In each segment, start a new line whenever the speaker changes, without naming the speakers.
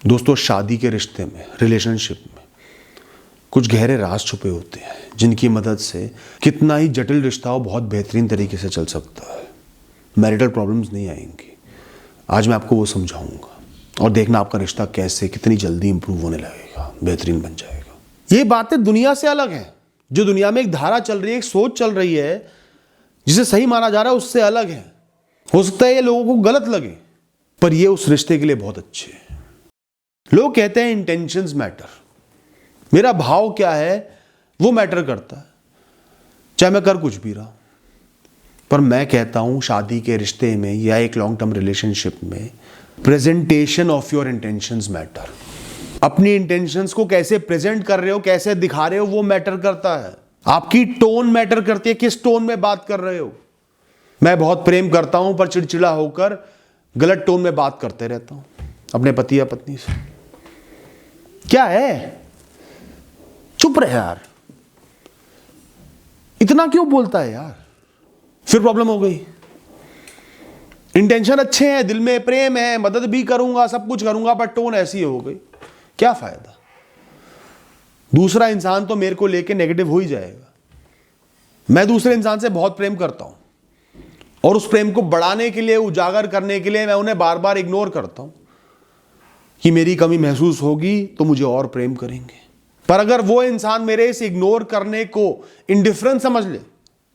दोस्तों, शादी के रिश्ते में, रिलेशनशिप में कुछ गहरे राज छुपे होते हैं जिनकी मदद से कितना ही जटिल रिश्ता हो बहुत बेहतरीन तरीके से चल सकता है। मैरिटल प्रॉब्लम्स नहीं आएंगी। आज मैं आपको वो समझाऊंगा और देखना आपका रिश्ता कैसे कितनी जल्दी इंप्रूव होने लगेगा, बेहतरीन बन जाएगा। ये बातें दुनिया से अलग हैं। जो दुनिया में एक धारा चल रही है, एक सोच चल रही है जिसे सही माना जा रहा है, उससे अलग है। हो सकता है ये लोगों को गलत लगे, पर ये उस रिश्ते के लिए बहुत अच्छे हैं। लोग कहते हैं इंटेंशंस मैटर। मेरा भाव क्या है वो मैटर करता है, चाहे मैं कर कुछ भी रहा हूं। पर मैं कहता हूं शादी के रिश्ते में या एक लॉन्ग टर्म रिलेशनशिप में presentation of your intentions matter. अपनी इंटेंशंस को कैसे प्रेजेंट कर रहे हो, कैसे दिखा रहे हो, वो मैटर करता है। आपकी टोन मैटर करती है, किस टोन में बात कर रहे हो। मैं बहुत प्रेम करता हूं पर चिड़चिड़ा होकर गलत टोन में बात करते रहता हूं अपने पति या पत्नी से। क्या है, चुप रहे यार, इतना क्यों बोलता है यार। फिर प्रॉब्लम हो गई। इंटेंशन अच्छे हैं, दिल में प्रेम है, मदद भी करूंगा, सब कुछ करूंगा, पर टोन ऐसी हो गई। क्या फायदा। दूसरा इंसान तो मेरे को लेके नेगेटिव हो ही जाएगा। मैं दूसरे इंसान से बहुत प्रेम करता हूं और उस प्रेम को बढ़ाने के लिए, उजागर करने के लिए मैं उन्हें बार बार इग्नोर करता हूं कि मेरी कमी महसूस होगी तो मुझे और प्रेम करेंगे। पर अगर वो इंसान मेरे इस इग्नोर करने को इंडिफरेंस समझ ले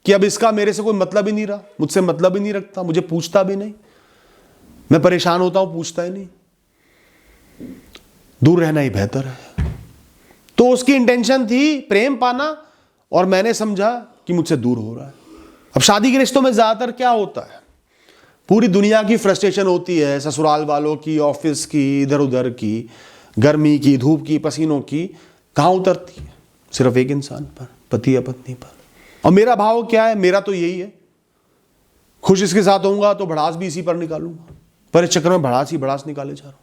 कि अब इसका मेरे से कोई मतलब ही नहीं रहा, मुझसे मतलब ही नहीं रखता, मुझे पूछता भी नहीं, मैं परेशान होता हूं, पूछता ही नहीं, दूर रहना ही बेहतर है। तो उसकी इंटेंशन थी प्रेम पाना और मैंने समझा कि मुझसे दूर हो रहा है। अब शादी के रिश्तों में ज्यादातर क्या होता है, पूरी दुनिया की फ्रस्ट्रेशन होती है, ससुराल वालों की, ऑफिस की, इधर उधर की, गर्मी की, धूप की, पसीनों की। कहां उतरती है? सिर्फ एक इंसान पर, पति या पत्नी पर। और मेरा भाव क्या है, मेरा तो यही है, खुश इसके साथ होऊंगा तो भड़ास भी इसी पर निकालूंगा। पर इस चक्कर में भड़ास ही भड़ास निकाले जा रहा हूं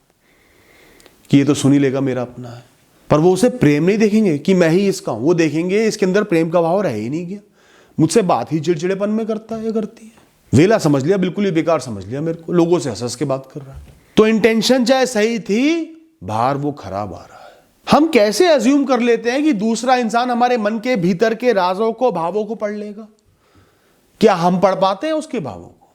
कि ये तो सुन ही लेगा, मेरा अपना है। पर वो उसे प्रेम नहीं देखेंगे कि मैं ही इसका हूं, वो देखेंगे इसके अंदर प्रेम का भाव रह ही नहीं गया, मुझसे बात ही चिड़चिड़ेपन में करता है या करती है। वेला समझ लिया, बिल्कुल ही बेकार समझ लिया मेरे को, लोगों से हंस हंस के बात कर रहा है। तो इंटेंशन चाहे सही थी, बाहर वो खराब आ रहा है। हम कैसे अज्यूम कर लेते हैं कि दूसरा इंसान हमारे मन के भीतर के राजों को, भावों को पढ़ लेगा। क्या हम पढ़ पाते हैं उसके भावों को?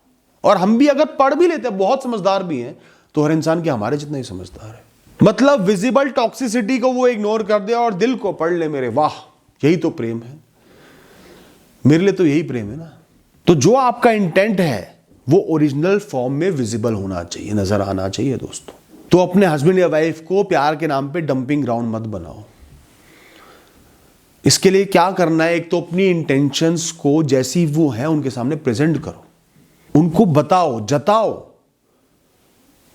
और हम भी अगर पढ़ भी लेते हैं, बहुत समझदार भी हैं, तो हर इंसान के हमारे जितना ही समझदार है। मतलब विजिबल टॉक्सिसिटी को वो इग्नोर कर दे और दिल को पढ़ ले मेरे। वाह, यही तो प्रेम है। मेरे लिए तो यही प्रेम है ना। तो जो आपका इंटेंट है वो ओरिजिनल फॉर्म में विजिबल होना चाहिए, नजर आना चाहिए दोस्तों। तो अपने हस्बैंड या वाइफ को प्यार के नाम पे डंपिंग ग्राउंड मत बनाओ। इसके लिए क्या करना है, एक तो अपनी इंटेंशंस को जैसी वो है उनके सामने प्रेजेंट करो, उनको बताओ, जताओ।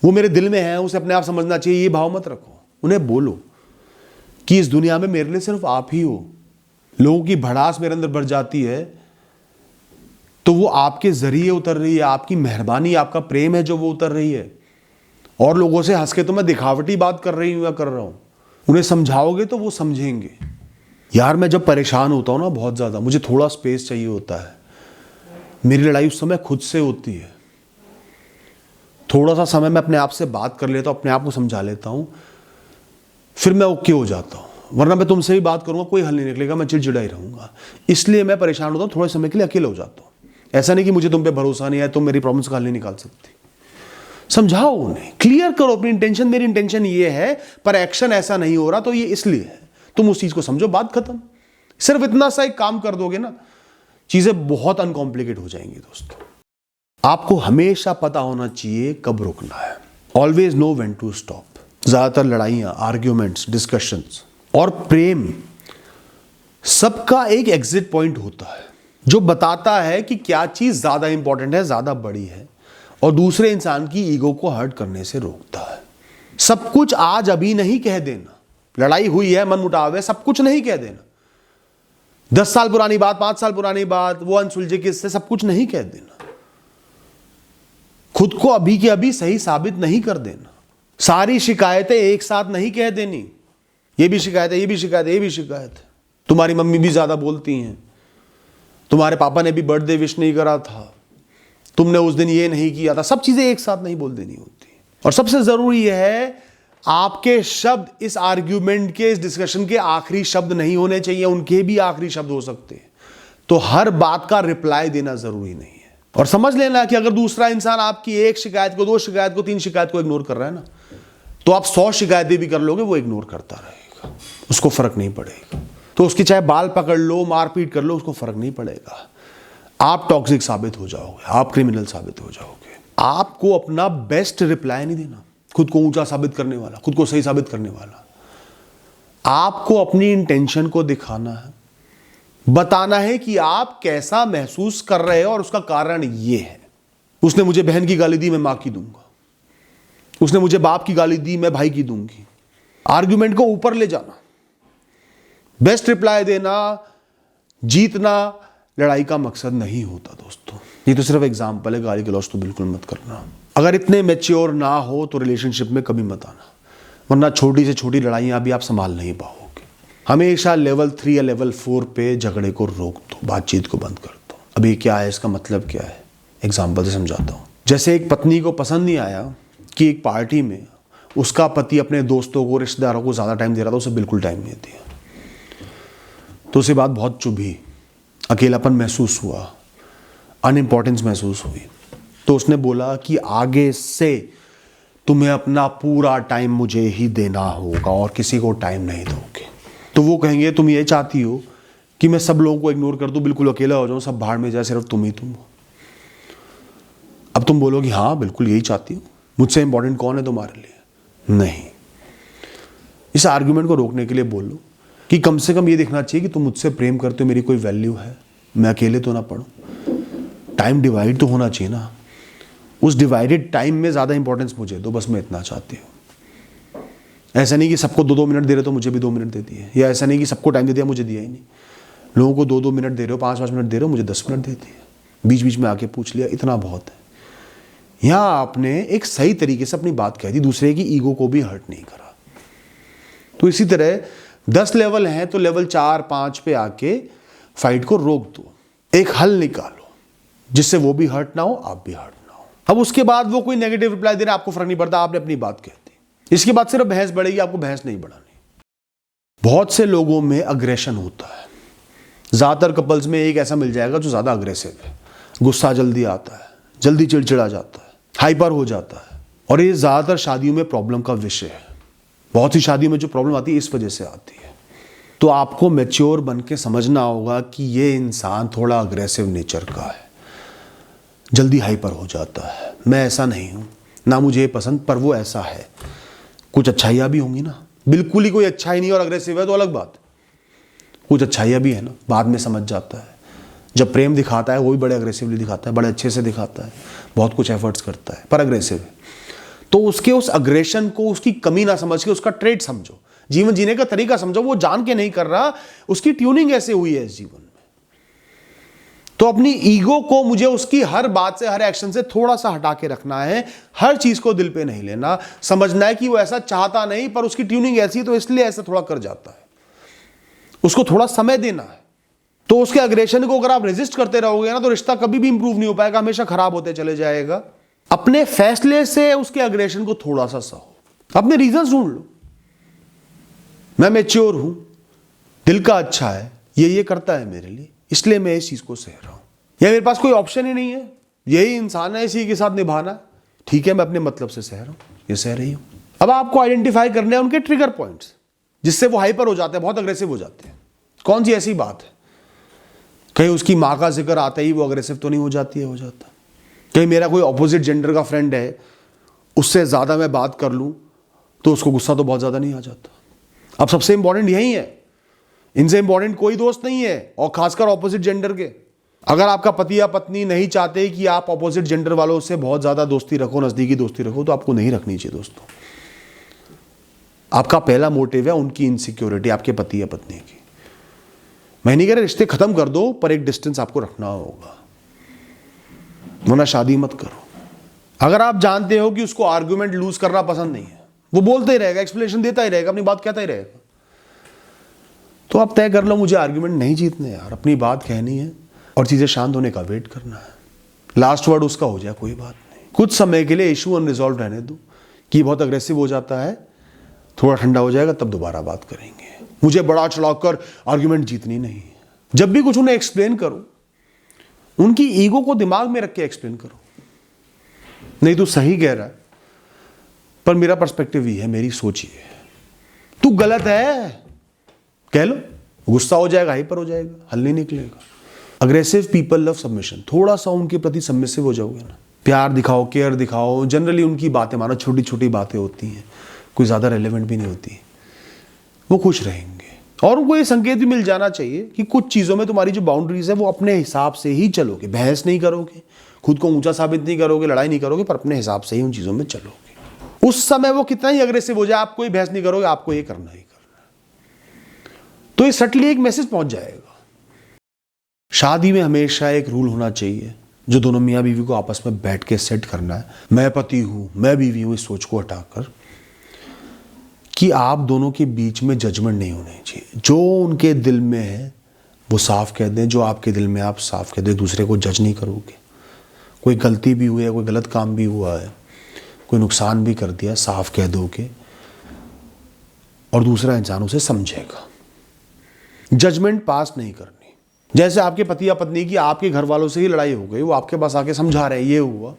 वो मेरे दिल में है, उसे अपने आप समझना चाहिए, ये भाव मत रखो। उन्हें बोलो कि इस दुनिया में मेरे लिए सिर्फ आप ही हो। लोगों की भड़ास मेरे अंदर बढ़ जाती है तो वो आपके जरिए उतर रही है, आपकी मेहरबानी, आपका प्रेम है जो वो उतर रही है। और लोगों से हंस के तो मैं दिखावटी बात कर रही हूं या कर रहा हूं। उन्हें समझाओगे तो वो समझेंगे। यार, मैं जब परेशान होता हूं ना बहुत ज्यादा, मुझे थोड़ा स्पेस चाहिए होता है। मेरी लड़ाई उस समय खुद से होती है। थोड़ा सा समय मैं अपने आप से बात कर लेता हूं, अपने आप को समझा लेता हूं, फिर मैं ओके हो जाता हूं। वरना मैं तुमसे भी बात करूंगा, कोई हल नहीं निकलेगा, मैं चिड़चिड़ा ही रहूंगा। इसलिए मैं परेशान होता हूं, थोड़े समय के लिए अकेले हो जाता हूं। ऐसा नहीं कि मुझे तुम पे भरोसा नहीं है, तुम मेरी प्रॉब्लम्स का हल नहीं निकाल सकती। समझाओ उन्हें, क्लियर करो अपनी इंटेंशन। मेरी इंटेंशन ये है पर एक्शन ऐसा नहीं हो रहा, तो ये इसलिए है। तुम उस चीज को समझो, बात खत्म। सिर्फ इतना सा एक काम कर दोगे ना, चीजें बहुत अनकॉम्प्लिकेट हो जाएंगी दोस्तों। आपको हमेशा पता होना चाहिए कब रुकना है। Always know when to stop. ज्यादातर लड़ाइयां, आर्ग्यूमेंट्स, डिस्कशंस और प्रेम, सबका एक एग्जिट पॉइंट होता है जो बताता है कि क्या चीज ज्यादा इंपॉर्टेंट है, ज्यादा बड़ी है और दूसरे इंसान की ईगो को हर्ट करने से रोकता है। सब कुछ आज अभी नहीं कह देना। लड़ाई हुई है, मन मुटाव है, सब कुछ नहीं कह देना। 10 साल पुरानी बात, 5 साल पुरानी बात, वो अनसुलझे किस्से, सब कुछ नहीं कह देना। खुद को अभी के अभी सही साबित नहीं कर देना। सारी शिकायतें एक साथ नहीं कह देनी। ये भी शिकायत है, ये भी शिकायत है, ये भी शिकायत है। तुम्हारी मम्मी भी ज्यादा बोलती हैं, तुम्हारे पापा ने भी बर्थडे विश नहीं करा था, तुमने उस दिन ये नहीं किया था। सब चीजें एक साथ नहीं बोल देनी होती। और सबसे जरूरी है आपके शब्द इस आर्ग्यूमेंट के, इस डिस्कशन के आखिरी शब्द नहीं होने चाहिए, उनके भी आखिरी शब्द हो सकते हैं। तो हर बात का रिप्लाई देना जरूरी नहीं है। और समझ लेना कि अगर दूसरा इंसान आपकी एक शिकायत को, 2 शिकायत को, 3 शिकायत को इग्नोर कर रहा है ना, तो आप 100 शिकायतें भी कर लोगे, वो इग्नोर करता रहेगा, उसको फर्क नहीं पड़ेगा। तो उसकी चाहे बाल पकड़ लो, मारपीट कर लो, उसको फर्क नहीं पड़ेगा। आप टॉक्सिक साबित हो जाओगे, आप क्रिमिनल साबित हो जाओगे। आपको अपना बेस्ट रिप्लाई नहीं देना, खुद को ऊंचा साबित करने वाला, खुद को सही साबित करने वाला। आपको अपनी इंटेंशन को दिखाना है, बताना है कि आप कैसा महसूस कर रहे हो और उसका कारण ये है। उसने मुझे बहन की गाली दी, मैं मां की दूंगा। उसने मुझे बाप की गाली दी, मैं भाई की दूंगी। आर्ग्यूमेंट को ऊपर ले जाना, बेस्ट रिप्लाई देना, जीतना लड़ाई का मकसद नहीं होता दोस्तों। ये तो सिर्फ एग्जाम्पल है, गाली गलौज तो बिल्कुल मत करना। अगर इतने मैच्योर ना हो तो रिलेशनशिप में कभी मत आना, वरना छोटी से छोटी लड़ाइयां भी आप संभाल नहीं पाओगे। हमेशा लेवल 3 या लेवल 4 पे झगड़े को रोक दो, बातचीत को बंद कर दो। अभी क्या है, इसका मतलब क्या है, एग्जाम्पल से समझाता हूं। जैसे एक पत्नी को पसंद नहीं आया कि एक पार्टी में उसका पति अपने दोस्तों को, रिश्तेदारों को ज्यादा टाइम दे रहा था, उसे बिल्कुल टाइम नहीं दिया। तो उसे बात बहुत चुभी, अकेलापन महसूस हुआ, अनइम्पॉर्टेंस महसूस हुई। तो उसने बोला कि आगे से तुम्हें अपना पूरा टाइम मुझे ही देना होगा और किसी को टाइम नहीं दोगे। तो वो कहेंगे तुम ये चाहती हो कि मैं सब लोगों को इग्नोर कर दूं, बिल्कुल अकेला हो जाऊं, सब भाड़ में जाए, सिर्फ तुम ही तुम हो। अब तुम बोलोगी हाँ बिल्कुल यही चाहती हूँ, मुझसे इंपॉर्टेंट कौन है तुम्हारे लिए? नहीं। इस आर्ग्यूमेंट को रोकने के लिए बोलो कि कम से कम ये देखना चाहिए कि तुम मुझसे प्रेम करते हो, मेरी कोई वैल्यू है, मैं अकेले तो ना पढ़ूं। टाइम डिवाइड तो होना चाहिए ना, उस डिवाइडेड टाइम में ज़्यादा इंपॉर्टेंस मुझे दो, बस मैं इतना चाहती हूँ। ऐसा नहीं कि सबको 2-2 मिनट दे रहे तो मुझे भी 2 मिनट दे दिए, या ऐसा नहीं कि सबको टाइम दे दिया मुझे दिया ही नहीं। लोगों को 2-2 मिनट दे रहे हो, 5-5 मिनट दे रहे हो, मुझे 10 मिनट दे दिए, बीच बीच में आके पूछ लिया, इतना बहुत है। यहाँ आपने एक सही तरीके से अपनी बात कह दी, दूसरे की ईगो को भी हर्ट नहीं करा। तो इसी तरह 10 लेवल हैं तो लेवल 4-5 पे आके फाइट को रोक दो, एक हल निकालो जिससे वो भी हर्ट ना हो, आप भी हर्ट ना हो। अब उसके बाद वो कोई नेगेटिव रिप्लाई दे रहा है, आपको फर्क नहीं पड़ता, आपने अपनी बात कह दी। इसके बाद सिर्फ बहस बढ़ेगी, आपको बहस नहीं बढ़ानी। बहुत से लोगों में अग्रेशन होता है, ज्यादातर कपल्स में एक ऐसा मिल जाएगा जो ज्यादा अग्रेसिव है, गुस्सा जल्दी आता है, जल्दी चिड़चिड़ा जाता है, हाइपर हो जाता है, और ये ज्यादातर शादियों में प्रॉब्लम का विषय है। बहुत सी शादियों में जो प्रॉब्लम आती है इस वजह से आती है। तो आपको मैच्योर बन के समझना होगा कि ये इंसान थोड़ा अग्रेसिव नेचर का है, जल्दी हाइपर हो जाता है, मैं ऐसा नहीं हूं ना, मुझे पसंद, पर वो ऐसा है। कुछ अच्छाइयाँ भी होंगी ना, बिल्कुल ही कोई अच्छाई नहीं और अग्रेसिव है तो अलग बात, कुछ अच्छाइयाँ भी है ना, बाद में समझ जाता है। जब प्रेम दिखाता है वो भी बड़े अग्रेसिवली दिखाता है, बड़े अच्छे से दिखाता है, बहुत कुछ एफर्ट्स करता है, पर अग्रेसिव है। तो उसके उस अग्रेशन को उसकी कमी ना समझ के उसका ट्रेड समझो, जीवन जीने का तरीका समझो। वो जान के नहीं कर रहा, उसकी ट्यूनिंग ऐसे हुई है इस जीवन में। तो अपनी ईगो को मुझे उसकी हर बात से, हर एक्शन से थोड़ा सा हटा के रखना है, हर चीज को दिल पे नहीं लेना, समझना है कि वो ऐसा चाहता नहीं, पर उसकी ट्यूनिंग ऐसी है तो इसलिए ऐसा थोड़ा कर जाता है। उसको थोड़ा समय देना है। तो उसके अग्रेशन को अगर आप रेजिस्ट करते रहोगे ना तो रिश्ता कभी भी इंप्रूव नहीं हो पाएगा, हमेशा खराब होते चले जाएगा। अपने फैसले से उसके अग्रेशन को थोड़ा सा सहो, अपने रीजंस ढूंढ लो। मैं मैच्योर हूं, दिल का अच्छा है, ये करता है मेरे लिए, इसलिए मैं इस चीज को सह रहा हूं, या मेरे पास कोई ऑप्शन ही नहीं है, यही इंसान है, इसी के साथ निभाना, ठीक है मैं अपने मतलब से सह रहा हूं, ये सह रही हूं। अब आपको आइडेंटिफाई करने हैं उनके ट्रिगर पॉइंट्स जिससे वो हाइपर हो जाते हैं, बहुत अग्रेसिव हो जाते हैं। कौन सी ऐसी बात है, कहीं उसकी माँ का जिक्र आता ही वो अग्रेसिव तो नहीं हो जाती है, हो जाता। कहीं मेरा कोई ऑपोजिट जेंडर का फ्रेंड है, उससे ज्यादा मैं बात कर लूं तो उसको गुस्सा तो बहुत ज्यादा नहीं आ जाता। अब सबसे इंपॉर्टेंट यही है, इनसे इंपॉर्टेंट कोई दोस्त नहीं है, और खासकर ऑपोजिट जेंडर के। अगर आपका पति या पत्नी नहीं चाहते कि आप ऑपोजिट जेंडर वालों से बहुत ज्यादा दोस्ती रखो, नजदीकी दोस्ती रखो, तो आपको नहीं रखनी चाहिए दोस्तों। आपका पहला मोटिव है उनकी इनसिक्योरिटी, आपके पति या पत्नी की। मैं नहीं कह रहा रिश्ते खत्म कर दो, पर एक डिस्टेंस आपको रखना होगा, वरना शादी मत करो। अगर आप जानते हो कि उसको आर्गुमेंट लूज करना पसंद नहीं है, वो बोलते ही रहेगा, एक्सप्लेनेशन देता ही रहेगा, अपनी बात कहता ही रहेगा, तो आप तय कर लो मुझे आर्गुमेंट नहीं जीतने यार, अपनी बात कहनी है और चीजें शांत होने का वेट करना है। लास्ट वर्ड उसका हो जाए, कोई बात नहीं, कुछ समय के लिए इशू अनरिजॉल्व रहने दो कि बहुत अग्रेसिव हो जाता है, थोड़ा ठंडा हो जाएगा तब दोबारा बात करेंगे। मुझे बड़ा चढ़ाकर आर्ग्यूमेंट जीतनी नहीं। जब भी कुछ उन्हें एक्सप्लेन करो, उनकी ईगो को दिमाग में रख के एक्सप्लेन करो। नहीं तू सही कह रहा है, पर मेरा पर्सपेक्टिव ही है, मेरी सोच ही है, तू गलत है, कह लो। गुस्सा हो जाएगा, हाइपर हो जाएगा, हल नहीं निकलेगा। Aggressive people love submission. थोड़ा सा उनके प्रति सबमिसिव हो जाओगे ना, प्यार दिखाओ, केयर दिखाओ, जनरली उनकी बातें मानो, छोटी छोटी बातें होती हैं, कोई ज़्यादा रेलेवेंट भी नहीं होती, वो खुश रहेंगे। और उनको ये संकेत भी मिल जाना चाहिए कि कुछ चीज़ों में तुम्हारी जो बाउंड्रीज है वो अपने हिसाब से ही चलोगे, बहस नहीं करोगे, खुद को ऊंचा साबित नहीं करोगे, लड़ाई नहीं करोगे, पर अपने हिसाब से ही उन चीज़ों में चलोगे। उस समय वो कितना ही अग्रेसिव हो जाए, आप कोई बहस नहीं करोगे, आपको ये करना ही करना है। तो ये सटली एक मैसेज पहुंच जाएगा। शादी में हमेशा एक रूल होना चाहिए जो दोनों मियाँ बीवी को आपस में बैठ के सेट करना है। मैं पति हूं, मैं बीवी हूं, इस सोच को हटाकर कि आप दोनों के बीच में जजमेंट नहीं होनी चाहिए। जो उनके दिल में है वो साफ कह दें, जो आपके दिल में आप साफ कह दें। दूसरे को जज नहीं करोगे। कोई गलती भी हुई है, कोई गलत काम भी हुआ है, कोई नुकसान भी कर दिया, साफ कह दोगे और दूसरा इंसान उसे समझेगा। जजमेंट पास नहीं करनी। जैसे आपके पति या पत्नी की आपके घर वालों से ही लड़ाई हो गई, वो आपके पास आके समझा रहे हैं ये हुआ,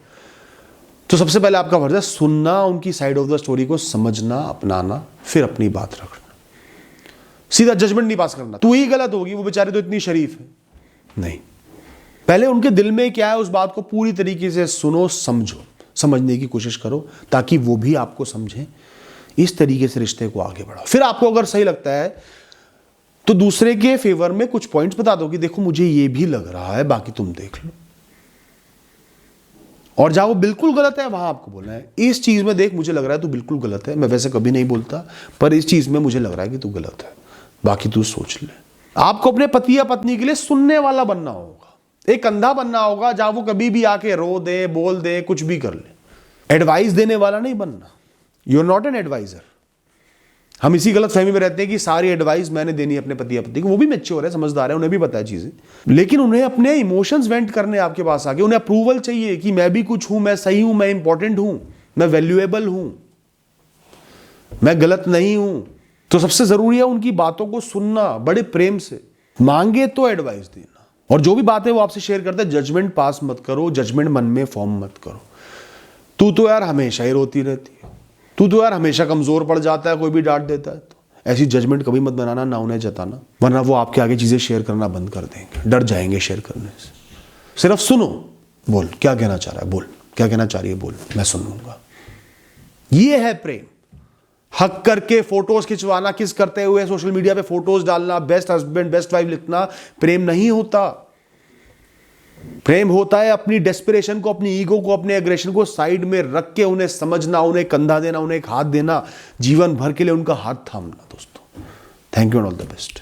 तो सबसे पहले आपका फर्ज है सुनना, उनकी साइड ऑफ द स्टोरी को समझना, अपनाना, फिर अपनी बात रखना। सीधा जजमेंट नहीं पास करना, तू ही गलत होगी, वो बेचारी तो इतनी शरीफ है, नहीं। पहले उनके दिल में क्या है उस बात को पूरी तरीके से सुनो, समझो, समझने की कोशिश करो ताकि वो भी आपको समझे। इस तरीके से रिश्ते को आगे बढ़ाओ। फिर आपको अगर सही लगता है तो दूसरे के फेवर में कुछ पॉइंट्स बता दो कि देखो मुझे ये भी लग रहा है, बाकी तुम देख लो। और जहां वो बिल्कुल गलत है वहां आपको बोलना है इस चीज में देख मुझे लग रहा है तू बिल्कुल गलत है, मैं वैसे कभी नहीं बोलता पर इस चीज में मुझे लग रहा है कि तू गलत है, बाकी तू सोच ले। आपको अपने पति या पत्नी के लिए सुनने वाला बनना होगा, एक कंधा बनना होगा जहां वो कभी भी आके रो दे, बोल दे, कुछ भी कर ले। एडवाइस देने वाला नहीं बनना। You are not an advisor. हम इसी गलत फहमी में रहते हैं कि सारी एडवाइस मैंने देनी है अपने पति या पत्नी को। वो भी मैच्योर है, समझदार है, उन्हें भी पता है चीजें, लेकिन उन्हें अपने इमोशंस वेंट करने आपके पास आके उन्हें अप्रूवल चाहिए कि मैं भी कुछ हूं, मैं सही हूं, मैं इंपॉर्टेंट हूं, मैं वैल्यूएबल हूं, मैं गलत नहीं हूं। तो सबसे जरूरी है उनकी बातों को सुनना, बड़े प्रेम से मांगे तो एडवाइस देना। और जो भी बातें वो आपसे शेयर करते हैं जजमेंट पास मत करो, जजमेंट मन में फॉर्म मत करो। तू तो यार हमेशा ही रोती रहती है, तू तो यार हमेशा कमजोर पड़ जाता है, कोई भी डांट देता है, तो ऐसी जजमेंट कभी मत बनाना, ना उन्हें जताना, वरना वो आपके आगे चीजें शेयर करना बंद कर देंगे, डर जाएंगे शेयर करने से। सिर्फ सुनो, बोल क्या कहना चाह रहा है, बोल क्या कहना चाह रही है, बोल, मैं सुन लूंगा। ये है प्रेम। हक करके फोटोज खिंचवाना, किस करते हुए सोशल मीडिया पे फोटोज डालना, बेस्ट हस्बैंड बेस्ट वाइफ लिखना प्रेम नहीं होता। प्रेम होता है अपनी डेस्पिरेशन को, अपनी ईगो को, अपने एग्रेशन को साइड में रख के उन्हें समझना, उन्हें कंधा देना, उन्हें एक हाथ देना, जीवन भर के लिए उनका हाथ थामना। दोस्तों thank you and all the best.